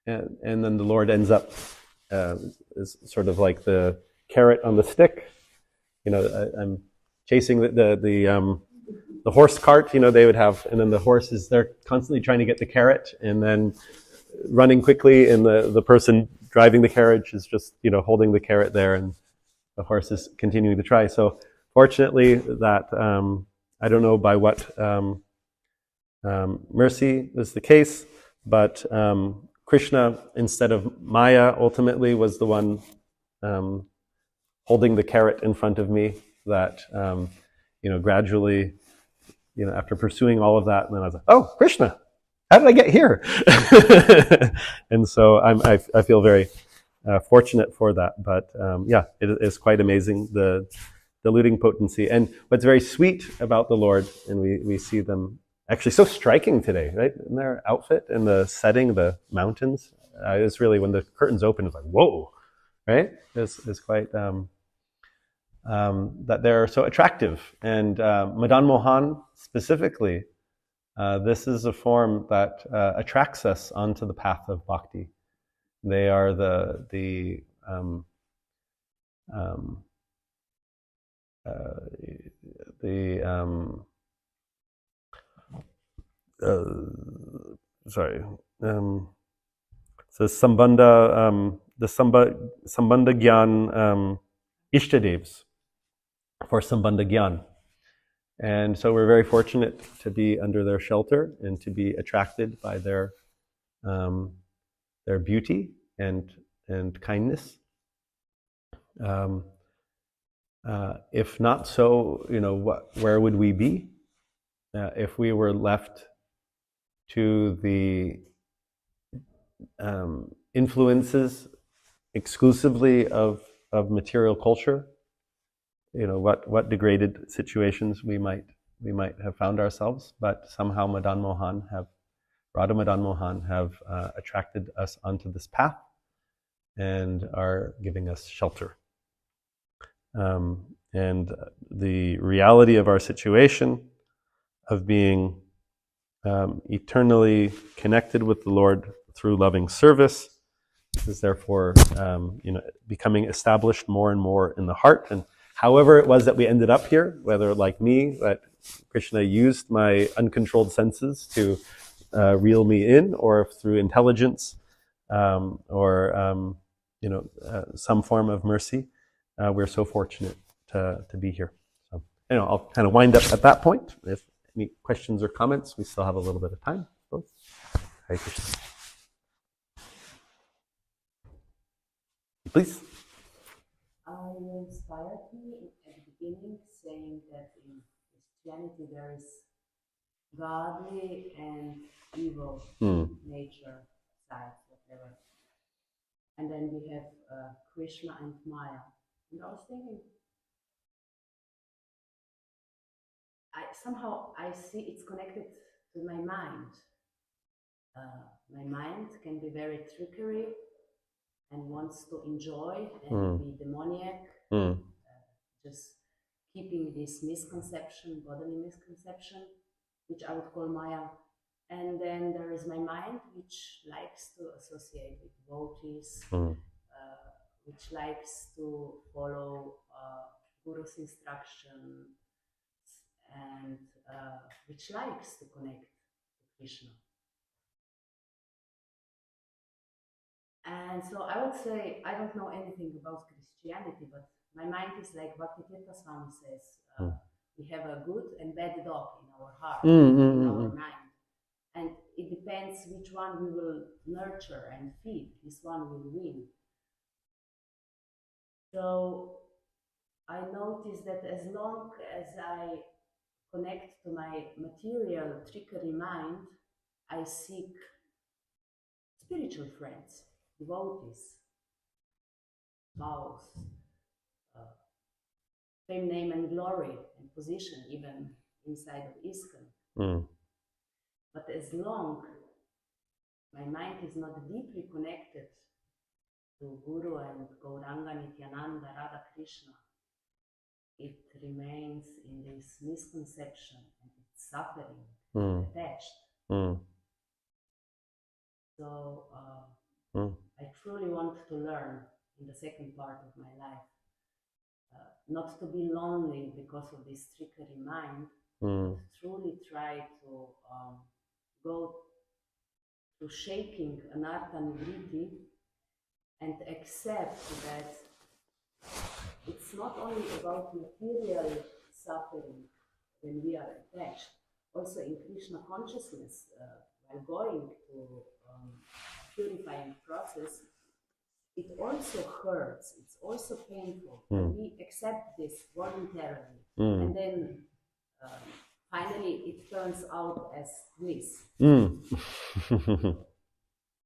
and then the Lord ends up as sort of like the carrot on the stick. You know, I'm chasing the horse cart, you know, they would have, and then the horse they're constantly trying to get the carrot and then running quickly, and the person driving the carriage is just, you know, holding the carrot there, and the horse is continuing to try. So fortunately that, I don't know by what mercy was the case, but Krishna, instead of Maya, ultimately was the one holding the carrot in front of me, that, you know, gradually, you know, after pursuing all of that, and then I was like, oh, Krishna, how did I get here? And so I feel very fortunate for that. But it is quite amazing, the diluting potency. And what's very sweet about the Lord, and we see them actually so striking today, right? In their outfit and the setting, the mountains. It's really, when the curtains open, it's like, whoa, right? It's quite... that they're so attractive. And Madan Mohan specifically, this is a form that attracts us onto the path of bhakti. They are so Sambandha, the Sambandha Gyan Ishtadevs for Sambandha Gyan. And so we're very fortunate to be under their shelter and to be attracted by their beauty and kindness. If not so, where would we be if we were left to the influences exclusively of material culture? What degraded situations we might have found ourselves, but somehow Radha Madan Mohan have attracted us onto this path and are giving us shelter. And the reality of our situation of being eternally connected with the Lord through loving service is therefore becoming established more and more in the heart. And however it was that we ended up here, whether like me, that Krishna used my uncontrolled senses to reel me in, or through intelligence, or some form of mercy, we're so fortunate to be here. So, I'll kind of wind up at that point. If any questions or comments, we still have a little bit of time. Hare Krishna. Please. You inspired me at the beginning saying that in Christianity there is godly and evil nature, sides, whatever. And then we have Krishna and Maya. And I was thinking, somehow I see it's connected to my mind. My mind can be very trickery and wants to enjoy and be demoniac, just keeping this misconception, bodily misconception, which I would call Maya. And then there is my mind, which likes to associate with devotees, which likes to follow Guru's instruction, and which likes to connect to Krishna. And so I would say, I don't know anything about Christianity, but my mind is like Bhaktivedanta Swami says, we have a good and bad dog in our heart, in our mind. And it depends which one we will nurture and feed, this one will win. So I notice that as long as I connect to my material trickery mind, I seek spiritual friends, devotees, vows, fame, name and glory and position, even inside of ISKCON. But as long my mind is not deeply connected to Guru and Gauranga, Nityananda, Radha Krishna, it remains in this misconception and it's suffering, attached. So I truly want to learn in the second part of my life not to be lonely because of this trickery mind, but truly try to go to shaking anartha nivriti and accept that it's not only about material suffering when we are attached. Also in Krishna consciousness, while going to purifying process, it also hurts, it's also painful. But we accept this voluntarily. And then finally it turns out as bliss.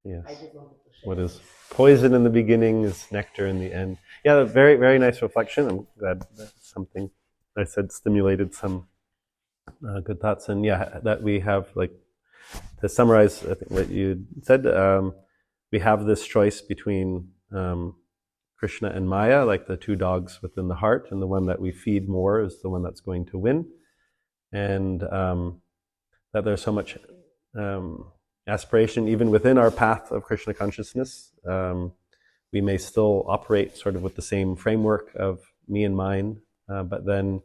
Yes. I just wanted to share. What is poison in the beginning is nectar in the end. Yeah, very, very nice reflection. I'm glad that's something I said stimulated some good thoughts. And yeah, that we have, like, to summarize, I think what you said, we have this choice between Krishna and Maya, like the two dogs within the heart, and the one that we feed more is the one that's going to win. And that there's so much aspiration even within our path of Krishna consciousness. We may still operate sort of with the same framework of me and mine, but then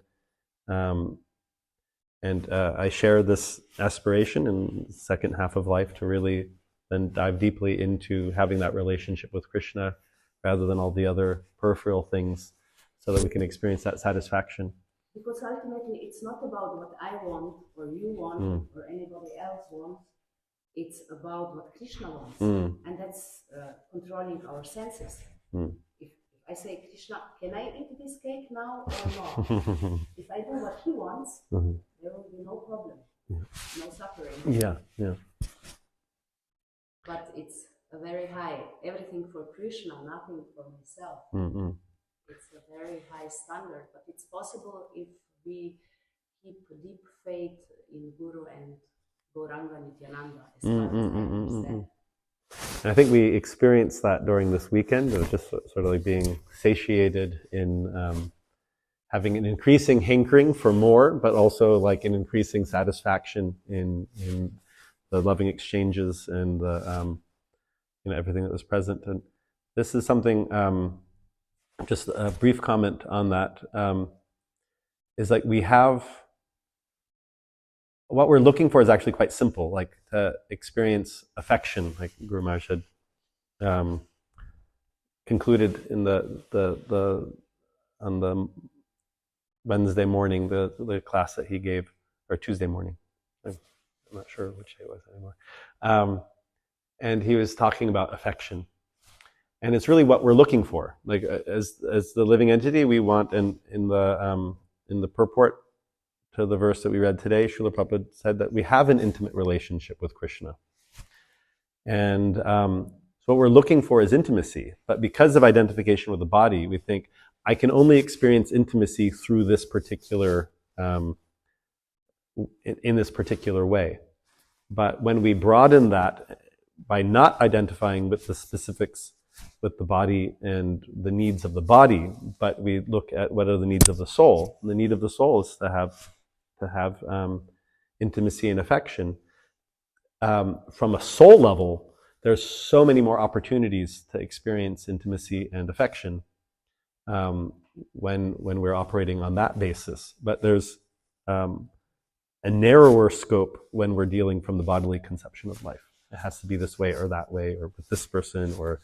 I share this aspiration in the second half of life to really then dive deeply into having that relationship with Krishna rather than all the other peripheral things, so that we can experience that satisfaction. Because ultimately it's not about what I want or you want or anybody else wants. It's about what Krishna wants. And that's controlling our senses. If I say, Krishna, can I eat this cake now or not? If I do what he wants, there will be no problem, no suffering. Yeah. But it's a very high, everything for Krishna, nothing for myself. It's a very high standard, but it's possible if we keep deep faith in Guru and Gauranga Nityananda, as far as I understand. And I think we experienced that during this weekend, of just sort of like being satiated in having an increasing hankering for more, but also like an increasing satisfaction in the loving exchanges and the everything that was present. And this is something. Just a brief comment on that is like we have what we're looking for is actually quite simple, like to experience affection, like Guru Maharaj had concluded in the on the Wednesday morning, the class that he gave, or Tuesday morning. I'm not sure which day it was anymore. And he was talking about affection. And it's really what we're looking for. Like as the living entity, we want, in the purport to the verse that we read today, Srila Prabhupada said that we have an intimate relationship with Krishna. And so what we're looking for is intimacy. But because of identification with the body, we think, I can only experience intimacy through this particular, in this particular way. But when we broaden that by not identifying with the specifics with the body and the needs of the body, but we look at what are the needs of the soul. And the need of the soul is to have intimacy and affection. From a soul level, there's so many more opportunities to experience intimacy and affection when we're operating on that basis. But there's a narrower scope when we're dealing from the bodily conception of life. It has to be this way or that way, or with this person, or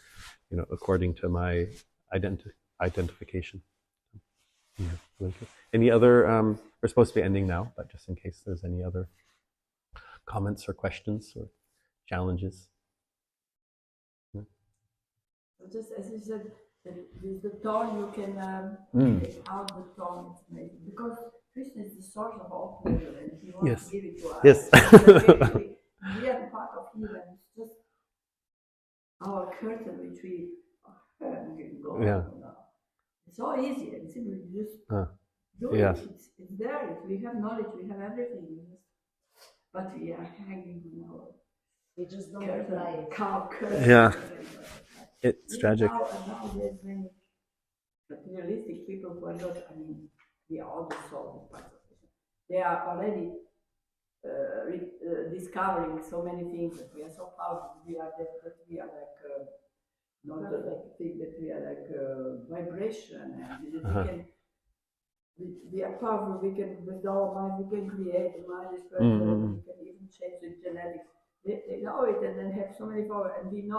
according to my identification. Yeah. Any other? We're supposed to be ending now, but just in case there's any other comments or questions or challenges. Yeah. Just as you said, with the tone you can take out the tone, it's amazing. Because Krishna is the source of all pleasure, and He wants to give it to us. Yes. We are part of Him, and it's just our curtain which we can go. Yeah. It's so easy and simple. You just do it. Yes. It's there. We have knowledge. We have everything. But we are hanging on our. We just don't apply it. Yeah. It's tragic. Now there's many materialistic people who are not. I mean, we are all the soul parts of it. They are already discovering so many things that we are so powerful. We are like not the thing that we are like vibration, and we are powerful. We can, with our mind, we can create. The mind is perfect. We can even change the genetics. They know it, and then have so many power, and we knew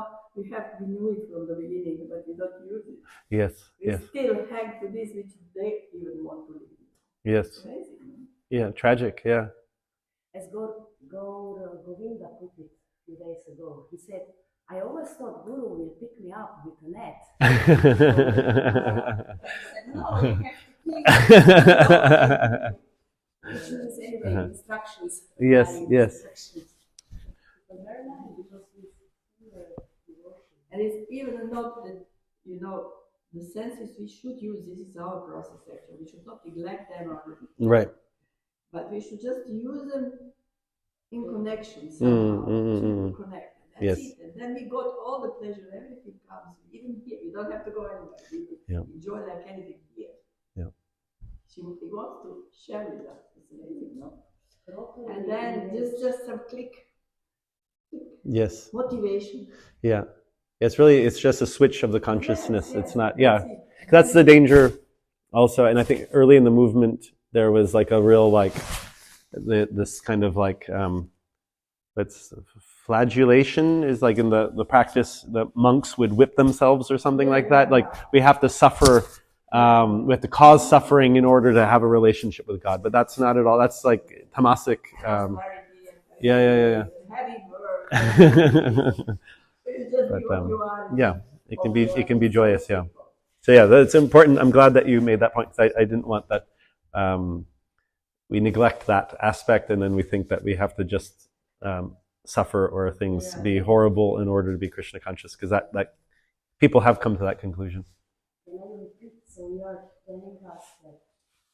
it from the beginning, but we don't use it. Yes. We still hang to this which they even want to live. Yes. It's amazing. Yeah, tragic. Yeah. As Govinda put it a few days ago, he said, I always thought Guru will pick me up with a net. No, you have to anyway, instructions. Yes. Instructions. But very nice, because we and it's even not that, the senses we should use. This is our process actually. We should not neglect them. Right. But we should just use them in connection somehow to connect. And that's it. And then we got all the pleasure, everything comes. Even here, you don't have to go anywhere. We enjoy like anything here. Yeah. He wants to share with us. It's amazing, no? And then just some click. Yes. Motivation. Yeah. It's just a switch of the consciousness. It's not, that's the danger also. And I think early in the movement, there was like a real this kind of flagellation is like in the practice, the monks would whip themselves or something like that. Like we have to suffer We have to cause suffering in order to have a relationship with God, but that's not at all. That's like tamasic. Yeah. Heavy word. But yeah, it can be joyous. Yeah. So yeah, that's important. I'm glad that you made that point. I didn't want that. We neglect that aspect, and then we think that we have to just suffer or things be horrible in order to be Krishna conscious, because that people have come to that conclusion. So you are telling us that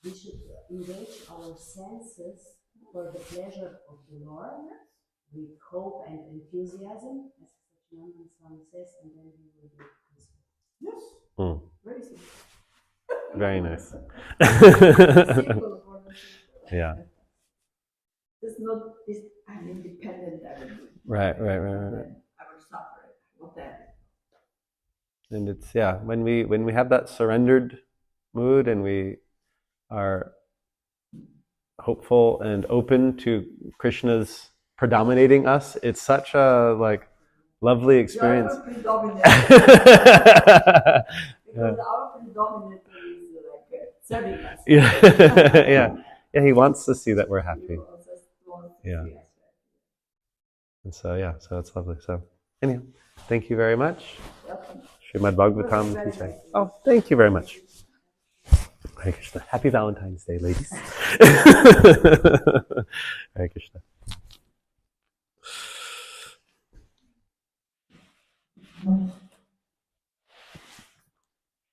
we should engage our senses for the pleasure of the Lord with hope and enthusiasm, as Krishna Murari says, and then we will be peaceful. Yes. Very simple. Very nice. Simple for the people. Yeah. I'm independent. I will do it. Right. I will suffer it. Whatever. And it's when we have that surrendered mood and we are hopeful and open to Krishna's predominating us, it's such a lovely experience. Our predominant. Because our predominant is serving us. Yeah. He wants to see that we're happy. Yeah. And so it's lovely. So anyhow, thank you very much. Welcome. Srimad Bhagavatam ki jai. Oh, thank you very much. Hare Krishna. Happy Valentine's Day, ladies. Hare Krishna.